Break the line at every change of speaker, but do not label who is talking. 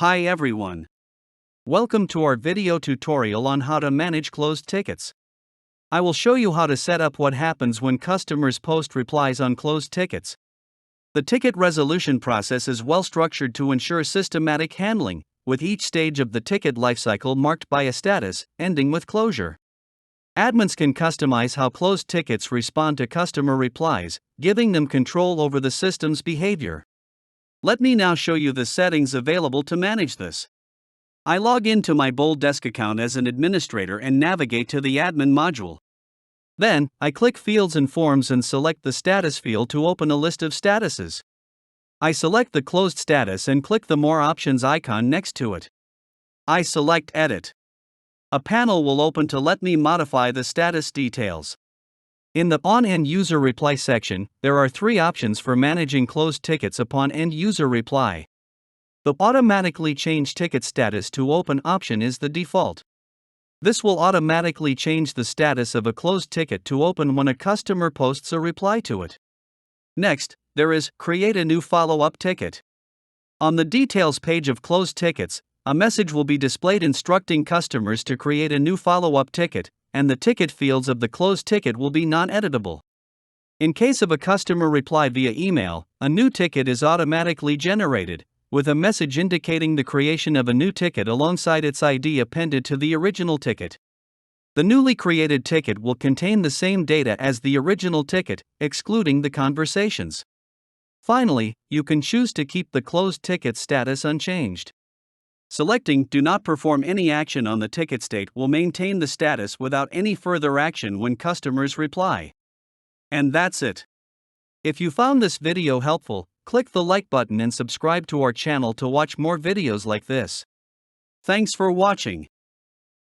Hi everyone. Welcome to our video tutorial on how to manage closed tickets. I will show you how to set up what happens when customers post replies on closed tickets. The ticket resolution process is well structured to ensure systematic handling, with each stage of the ticket lifecycle marked by a status, ending with closure. Admins can customize how closed tickets respond to customer replies, giving them control over the system's behavior. Let me now show you the settings available to manage this. I log into my BoldDesk account as an administrator and navigate to the admin module. Then, I click Fields and Forms and select the status field to open a list of statuses. I select the closed status and click the More Options icon next to it. I select Edit. A panel will open to let me modify the status details. In the On End User Reply section, there are three options for managing closed tickets upon end user reply. The Automatically Change Ticket Status to Open option is the default. This will automatically change the status of a closed ticket to open when a customer posts a reply to it. Next, there is Create a New Follow-up Ticket. On the Details page of closed tickets, a message will be displayed instructing customers to create a new follow-up ticket, and the ticket fields of the closed ticket will be non-editable. In case of a customer reply via email, a new ticket is automatically generated, with a message indicating the creation of a new ticket alongside its ID appended to the original ticket. The newly created ticket will contain the same data as the original ticket, excluding the conversations. Finally, you can choose to keep the closed ticket status unchanged. Selecting Do Not Perform Any Action on the ticket state will maintain the status without any further action when customers reply. And that's it. If you found this video helpful, click the like button and subscribe to our channel to watch more videos like this. Thanks for watching.